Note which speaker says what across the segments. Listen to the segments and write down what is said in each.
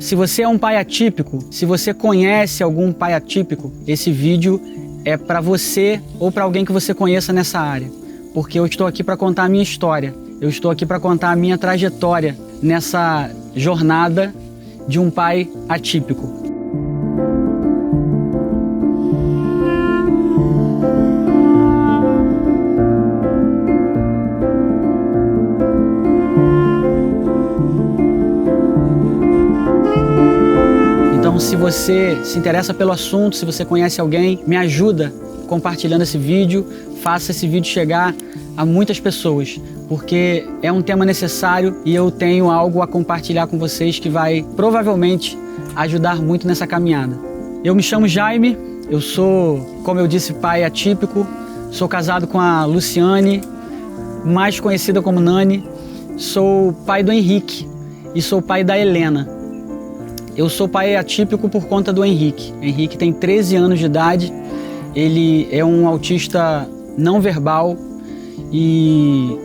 Speaker 1: Se você é um pai atípico, se você conhece algum pai atípico, esse vídeo é para você ou para alguém que você conheça nessa área. Porque eu estou aqui para contar a minha história. Eu estou aqui para contar a minha trajetória nessa jornada de um pai atípico. Então, se você se interessa pelo assunto, se você conhece alguém, me ajuda compartilhando esse vídeo, faça esse vídeo chegar a muitas pessoas, porque é um tema necessário e eu tenho algo a compartilhar com vocês que vai provavelmente ajudar muito nessa caminhada. Eu me chamo Jaime, eu sou, como eu disse, pai atípico, sou casado com a Luciane, mais conhecida como Nani, sou pai do Henrique e sou pai da Helena. Eu sou pai atípico por conta do Henrique. Henrique tem 13 anos de idade, ele é um autista não verbal e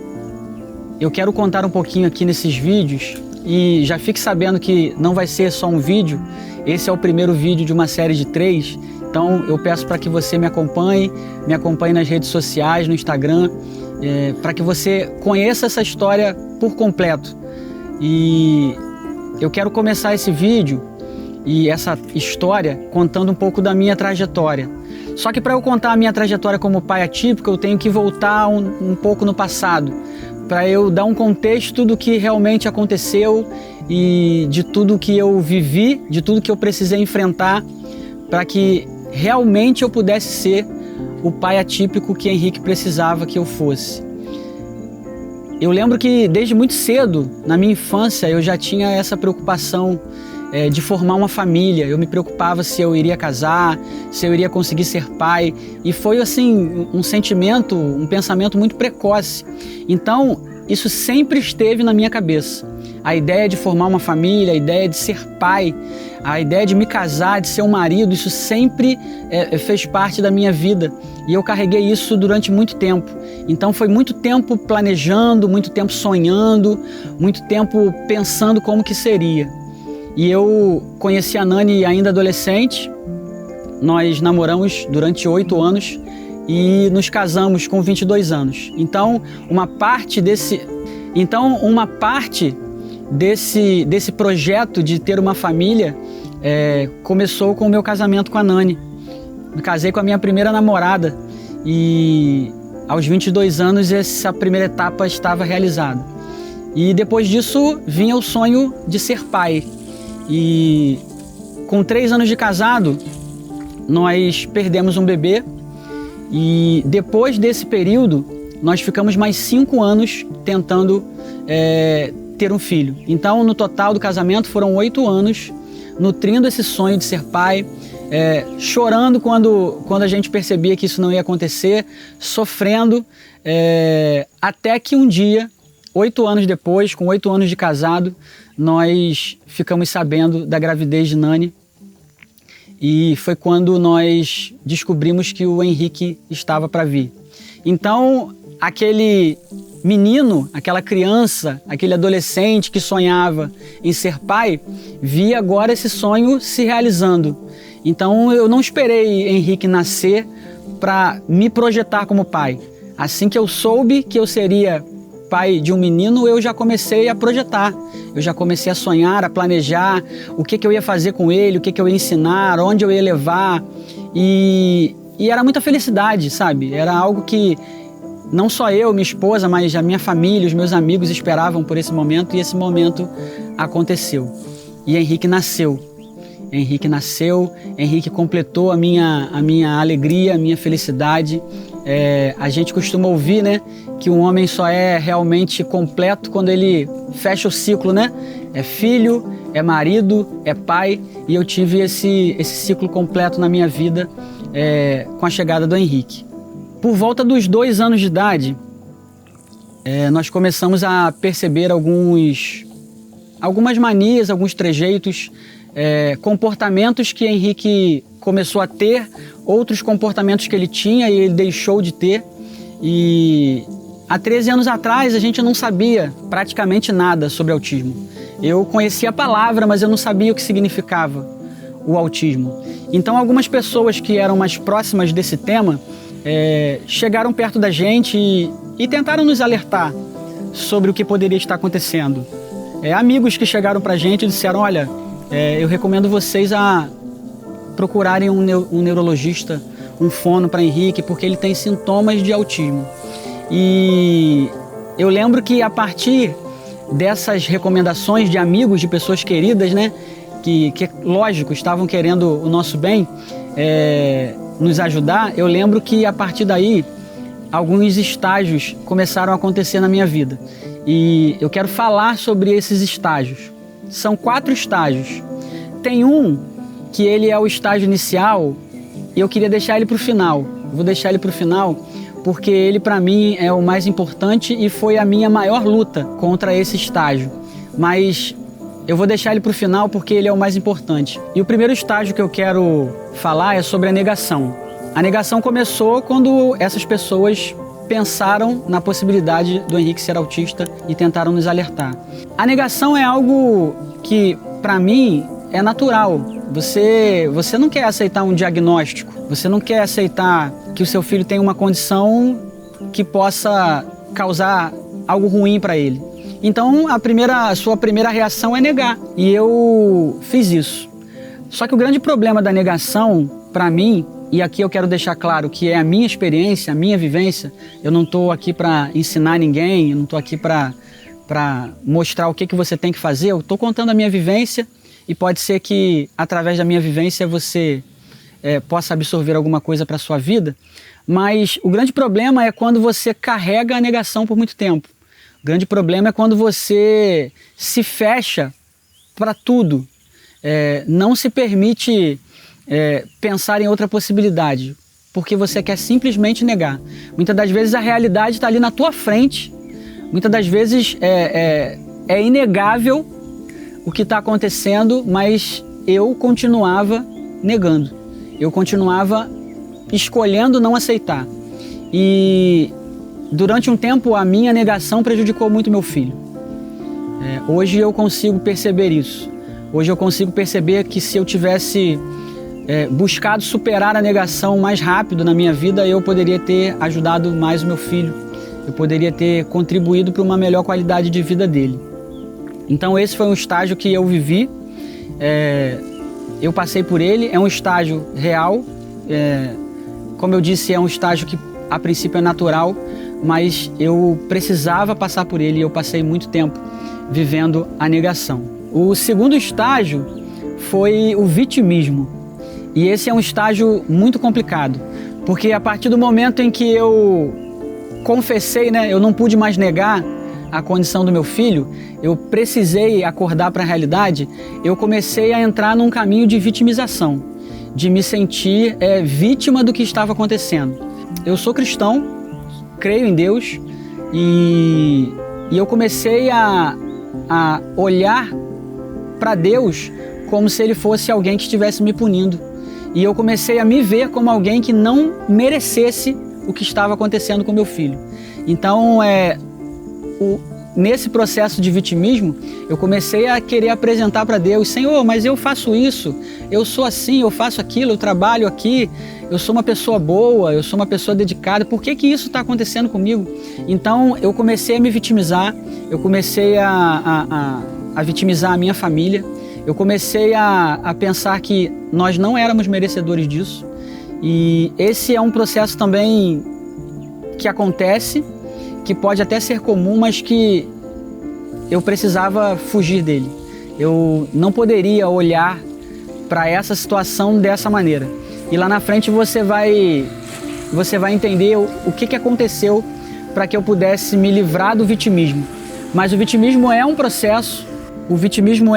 Speaker 1: eu quero contar um pouquinho aqui nesses vídeos e já fique sabendo que não vai ser só um vídeo, esse é o primeiro vídeo de uma série de 3, então eu peço para que você me acompanhe nas redes sociais, no Instagram, para que você conheça essa história por completo. E eu quero começar esse vídeo e essa história contando um pouco da minha trajetória. Só que para eu contar a minha trajetória como pai atípico, eu tenho que voltar um pouco no passado, para eu dar um contexto do que realmente aconteceu e de tudo que eu vivi, de tudo que eu precisei enfrentar, para que realmente eu pudesse ser o pai atípico que Henrique precisava que eu fosse. Eu lembro que desde muito cedo, na minha infância, eu já tinha essa preocupação de formar uma família. Eu me preocupava se eu iria casar, se eu iria conseguir ser pai. E foi assim, um sentimento, um pensamento muito precoce. Então, isso sempre esteve na minha cabeça. A ideia de formar uma família, a ideia de ser pai, a ideia de me casar, de ser um marido, isso sempre fez parte da minha vida. E eu carreguei isso durante muito tempo. Então foi muito tempo planejando, muito tempo sonhando, muito tempo pensando como que seria. E eu conheci a Nani ainda adolescente, nós namoramos durante 8 anos e nos casamos com 22 anos. Então uma parte desse projeto de ter uma família começou com o meu casamento com a Nani. Me casei com a minha primeira namorada e aos 22 anos essa primeira etapa estava realizada. E depois disso vinha o sonho de ser pai. E com 3 anos de casado, nós perdemos um bebê e depois desse período nós ficamos mais 5 anos tentando ter um filho. Então no total do casamento foram 8 anos nutrindo esse sonho de ser pai, chorando quando a gente percebia que isso não ia acontecer, sofrendo, até que um dia, 8 anos depois, com 8 anos de casado, nós ficamos sabendo da gravidez de Nani e foi quando nós descobrimos que o Henrique estava para vir. Então, aquele menino, aquela criança, aquele adolescente que sonhava em ser pai, via agora esse sonho se realizando. Então eu não esperei Henrique nascer para me projetar como pai. Assim que eu soube que eu seria pai de um menino, eu já comecei a projetar. Eu já comecei a sonhar, a planejar o que eu ia fazer com ele, o que eu ia ensinar, onde eu ia levar. E era muita felicidade, sabe? Era algo que não só eu, minha esposa, mas a minha família, os meus amigos esperavam por esse momento e esse momento aconteceu. E Henrique nasceu. Henrique completou a minha alegria, a minha felicidade. A gente costuma ouvir, né, que um homem só é realmente completo quando ele fecha o ciclo, né? É filho, é marido, é pai, e eu tive esse ciclo completo na minha vida com a chegada do Henrique. Por volta dos 2 anos de idade, nós começamos a perceber algumas manias, alguns trejeitos, comportamentos que Henrique começou a ter, outros comportamentos que ele tinha e ele deixou de ter. E há 13 anos atrás a gente não sabia praticamente nada sobre autismo. Eu conhecia a palavra, mas eu não sabia o que significava o autismo. Então algumas pessoas que eram mais próximas desse tema chegaram perto da gente e tentaram nos alertar sobre o que poderia estar acontecendo. Amigos que chegaram pra gente e disseram, olha, eu recomendo vocês a procurarem um neurologista, um fono para Henrique, porque ele tem sintomas de autismo. E eu lembro que a partir dessas recomendações de amigos, de pessoas queridas, né, que lógico, estavam querendo o nosso bem, nos ajudar, eu lembro que a partir daí, alguns estágios começaram a acontecer na minha vida. E eu quero falar sobre esses estágios. São 4 estágios. Tem um que ele é o estágio inicial e eu queria deixar ele para o final. Vou deixar ele para o final porque ele, para mim, é o mais importante e foi a minha maior luta contra esse estágio. Mas eu vou deixar ele para o final porque ele é o mais importante. E o primeiro estágio que eu quero falar é sobre a negação. A negação começou quando essas pessoas pensaram na possibilidade do Henrique ser autista e tentaram nos alertar. A negação é algo que, para mim, é natural. Você não quer aceitar um diagnóstico, você não quer aceitar que o seu filho tem uma condição que possa causar algo ruim para ele. Então, a sua primeira reação é negar. E eu fiz isso. Só que o grande problema da negação, para mim, e aqui eu quero deixar claro que é a minha experiência, a minha vivência, eu não estou aqui para ensinar ninguém, eu não estou aqui para mostrar o que você tem que fazer, eu estou contando a minha vivência e pode ser que, através da minha vivência, você possa absorver alguma coisa para a sua vida, mas o grande problema é quando você carrega a negação por muito tempo. O grande problema é quando você se fecha para tudo, não se permite pensar em outra possibilidade, porque você quer simplesmente negar. Muitas das vezes a realidade está ali na tua frente, muitas das vezes é inegável o que está acontecendo, mas eu continuava negando, eu continuava escolhendo não aceitar. E durante um tempo a minha negação prejudicou muito meu filho. Hoje eu consigo perceber isso. Hoje eu consigo perceber que se eu tivesse buscado superar a negação mais rápido na minha vida, eu poderia ter ajudado mais o meu filho. Eu poderia ter contribuído para uma melhor qualidade de vida dele. Então esse foi um estágio que eu vivi. Eu passei por ele, é um estágio real. Como eu disse, é um estágio que a princípio é natural, mas eu precisava passar por ele e eu passei muito tempo vivendo a negação. O segundo estágio foi o vitimismo. E esse é um estágio muito complicado, porque a partir do momento em que eu confessei, eu não pude mais negar a condição do meu filho, eu precisei acordar para a realidade, eu comecei a entrar num caminho de vitimização, de me sentir vítima do que estava acontecendo. Eu sou cristão, creio em Deus e eu comecei a olhar para Deus como se Ele fosse alguém que estivesse me punindo. E eu comecei a me ver como alguém que não merecesse o que estava acontecendo com meu filho. Então, nesse processo de vitimismo, eu comecei a querer apresentar para Deus: Senhor, mas eu faço isso, eu sou assim, eu faço aquilo, eu trabalho aqui, eu sou uma pessoa boa, eu sou uma pessoa dedicada, por que isso está acontecendo comigo? Então, eu comecei a me vitimizar, eu comecei a vitimizar a minha família, eu comecei a pensar que nós não éramos merecedores disso. E esse é um processo também que acontece, que pode até ser comum, mas que eu precisava fugir dele. Eu não poderia olhar para essa situação dessa maneira. E lá na frente você vai entender o que aconteceu para que eu pudesse me livrar do vitimismo. Mas o vitimismo é um processo. O vitimismo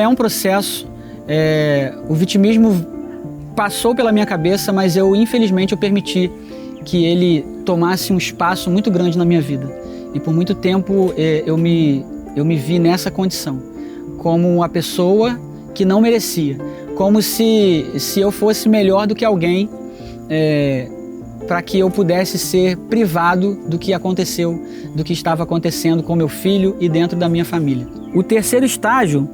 Speaker 1: passou pela minha cabeça, mas infelizmente eu permiti que ele tomasse um espaço muito grande na minha vida. E por muito tempo eu me vi nessa condição, como uma pessoa que não merecia, como se eu fosse melhor do que alguém, para que eu pudesse ser privado do que aconteceu, do que estava acontecendo com meu filho e dentro da minha família. O terceiro estágio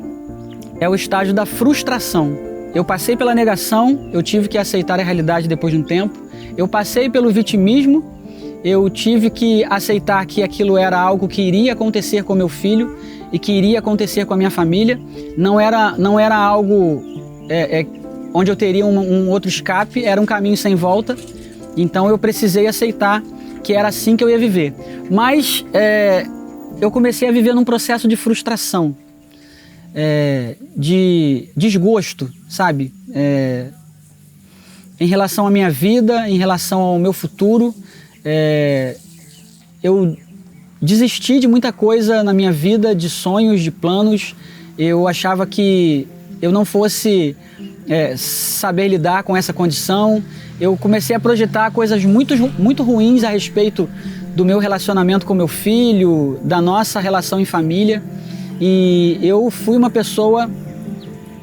Speaker 1: é o estágio da frustração. Eu passei pela negação, eu tive que aceitar a realidade depois de um tempo. Eu passei pelo vitimismo, eu tive que aceitar que aquilo era algo que iria acontecer com meu filho e que iria acontecer com a minha família. Não era algo onde eu teria um outro escape, era um caminho sem volta. Então eu precisei aceitar que era assim que eu ia viver. Mas eu comecei a viver num processo de frustração, de desgosto, sabe? Em relação à minha vida, em relação ao meu futuro. Eu desisti de muita coisa na minha vida, de sonhos, de planos. Eu achava que eu não fosse saber lidar com essa condição. Eu comecei a projetar coisas muito ruins a respeito do meu relacionamento com meu filho, da nossa relação em família. E eu fui uma pessoa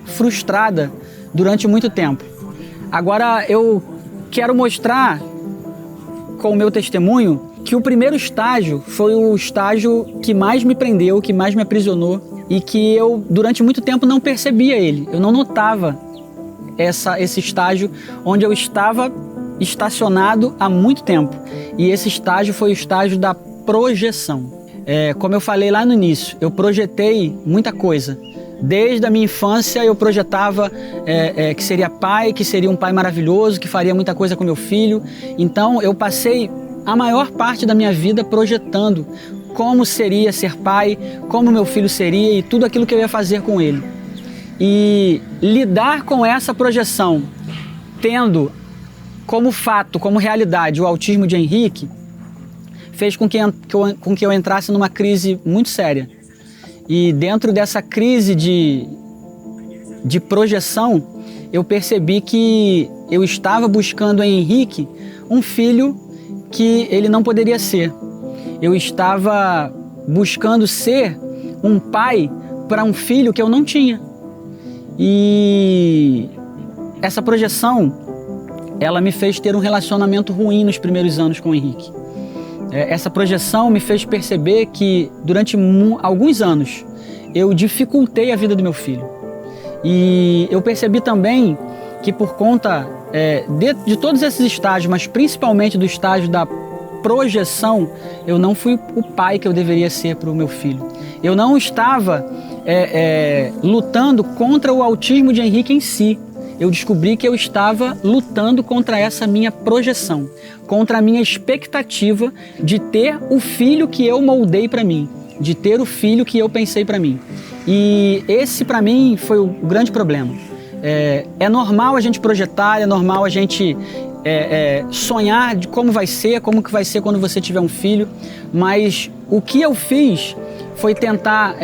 Speaker 1: frustrada durante muito tempo. Agora eu quero mostrar com o meu testemunho que o primeiro estágio foi o estágio que mais me prendeu, que mais me aprisionou e que eu durante muito tempo não percebia ele. Eu não notava esse estágio onde eu estava estacionado há muito tempo. E esse estágio foi o estágio da projeção. Como eu falei lá no início, eu projetei muita coisa. Desde a minha infância eu projetava que seria pai, que seria um pai maravilhoso, que faria muita coisa com meu filho. Então eu passei a maior parte da minha vida projetando como seria ser pai, como meu filho seria e tudo aquilo que eu ia fazer com ele. E lidar com essa projeção, tendo como fato, como realidade, o autismo de Henrique, fez com que eu entrasse numa crise muito séria. E dentro dessa crise de projeção, eu percebi que eu estava buscando em Henrique um filho que ele não poderia ser. Eu estava buscando ser um pai para um filho que eu não tinha. E essa projeção, ela me fez ter um relacionamento ruim nos primeiros anos com o Henrique. Essa projeção me fez perceber que durante alguns anos eu dificultei a vida do meu filho. E eu percebi também que por conta de todos esses estágios, mas principalmente do estágio da projeção, eu não fui o pai que eu deveria ser para o meu filho. Eu não estava lutando contra o autismo de Henrique em si. Eu descobri que eu estava lutando contra essa minha projeção, contra a minha expectativa de ter o filho que eu moldei para mim, de ter o filho que eu pensei para mim. E esse para mim foi o grande problema. É normal a gente projetar, é normal a gente sonhar de como que vai ser quando você tiver um filho, mas o que eu fiz foi tentar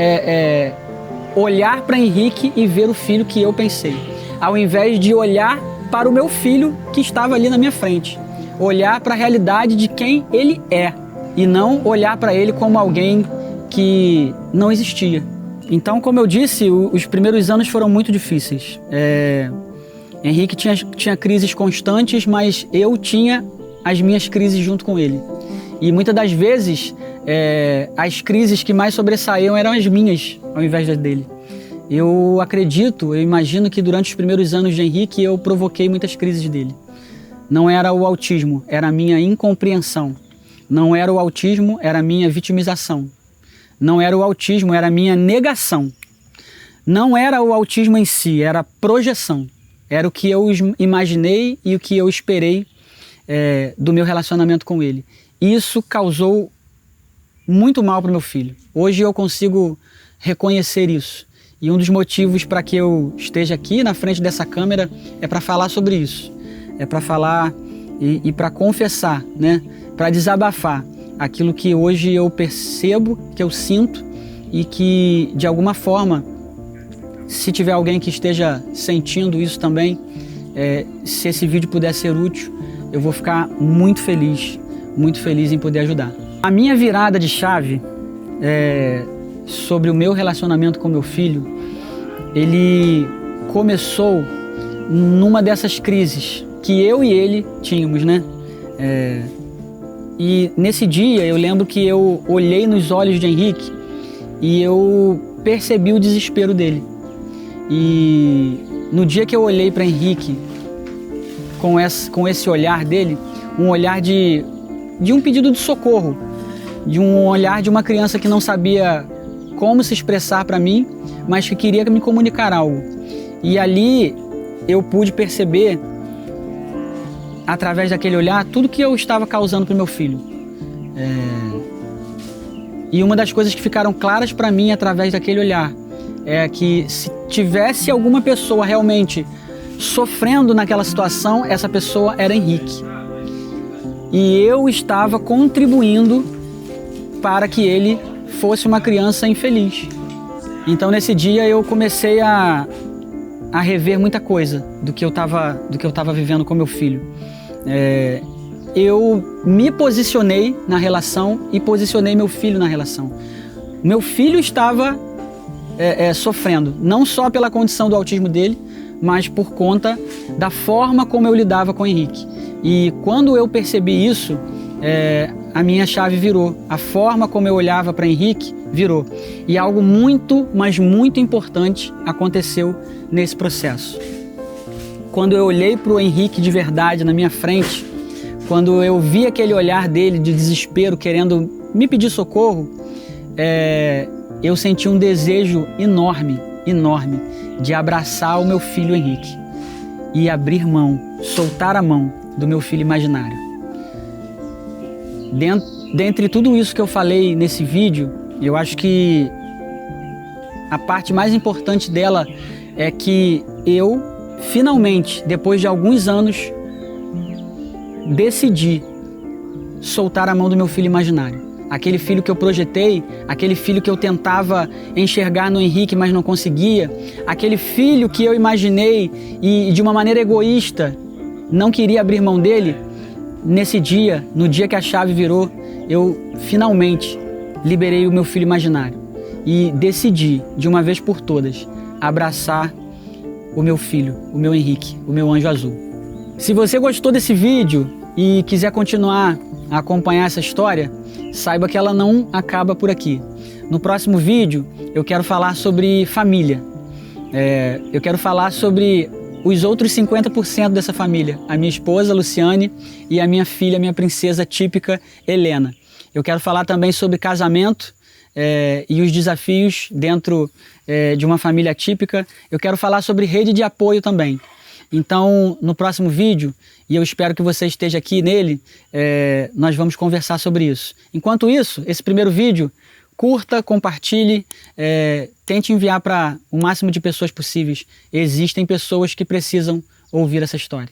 Speaker 1: olhar para Henrique e ver o filho que eu pensei, ao invés de olhar para o meu filho que estava ali na minha frente, olhar para a realidade de quem ele é e não olhar para ele como alguém que não existia. Então, como eu disse, os primeiros anos foram muito difíceis. Henrique tinha crises constantes, mas eu tinha as minhas crises junto com ele. E muitas das vezes, as crises que mais sobressaíam eram as minhas, ao invés das dele. Eu imagino que durante os primeiros anos de Henrique eu provoquei muitas crises dele. Não era o autismo, era a minha incompreensão. Não era o autismo, era a minha vitimização. Não era o autismo, era a minha negação. Não era o autismo em si, era a projeção. Era o que eu imaginei e o que eu esperei do meu relacionamento com ele. Isso causou muito mal para o meu filho. Hoje eu consigo reconhecer isso. E um dos motivos para que eu esteja aqui na frente dessa câmera é para falar sobre isso. É para falar e para confessar, né? Para desabafar aquilo que hoje eu percebo, que eu sinto e que, de alguma forma, se tiver alguém que esteja sentindo isso também, se esse vídeo puder ser útil, eu vou ficar muito feliz em poder ajudar. A minha virada de chave sobre o meu relacionamento com meu filho, ele começou numa dessas crises que eu e ele tínhamos, né? E nesse dia eu lembro que eu olhei nos olhos de Henrique e eu percebi o desespero dele. E no dia que eu olhei para Henrique com esse olhar dele, um olhar de um pedido de socorro, de um olhar de uma criança que não sabia como se expressar para mim, mas que queria me comunicar algo. E ali eu pude perceber, através daquele olhar, tudo que eu estava causando para o meu filho. E uma das coisas que ficaram claras para mim através daquele olhar é que se tivesse alguma pessoa realmente sofrendo naquela situação, essa pessoa era Henrique. E eu estava contribuindo para que ele fosse uma criança infeliz. Então nesse dia eu comecei a rever muita coisa do que eu estava vivendo com meu filho. Eu me posicionei na relação e posicionei meu filho na relação. Meu filho estava sofrendo, não só pela condição do autismo dele, mas por conta da forma como eu lidava com o Henrique. E quando eu percebi isso, a minha chave virou. A forma como eu olhava para Henrique virou. E algo muito, mas muito importante aconteceu nesse processo. Quando eu olhei para o Henrique de verdade na minha frente, quando eu vi aquele olhar dele de desespero, querendo me pedir socorro, eu senti um desejo enorme, enorme, de abraçar o meu filho Henrique e abrir mão, soltar a mão do meu filho imaginário. Dentre tudo isso que eu falei nesse vídeo, eu acho que a parte mais importante dela é que eu, finalmente, depois de alguns anos, decidi soltar a mão do meu filho imaginário. Aquele filho que eu projetei, aquele filho que eu tentava enxergar no Henrique, mas não conseguia, aquele filho que eu imaginei e de uma maneira egoísta não queria abrir mão dele, nesse dia, no dia que a chave virou, eu finalmente liberei o meu filho imaginário e decidi, de uma vez por todas, abraçar o meu filho, o meu Henrique, o meu anjo azul. Se você gostou desse vídeo e quiser continuar a acompanhar essa história, saiba que ela não acaba por aqui. No próximo vídeo eu quero falar sobre família. Eu quero falar sobre os outros 50% dessa família, a minha esposa Luciane e a minha filha, minha princesa típica Helena. Eu quero falar também sobre casamento e os desafios dentro de uma família típica. Eu quero falar sobre rede de apoio também. Então, no próximo vídeo, e eu espero que você esteja aqui nele, nós vamos conversar sobre isso. Enquanto isso, esse primeiro vídeo, curta, compartilhe, tente enviar para o máximo de pessoas possíveis. Existem pessoas que precisam ouvir essa história.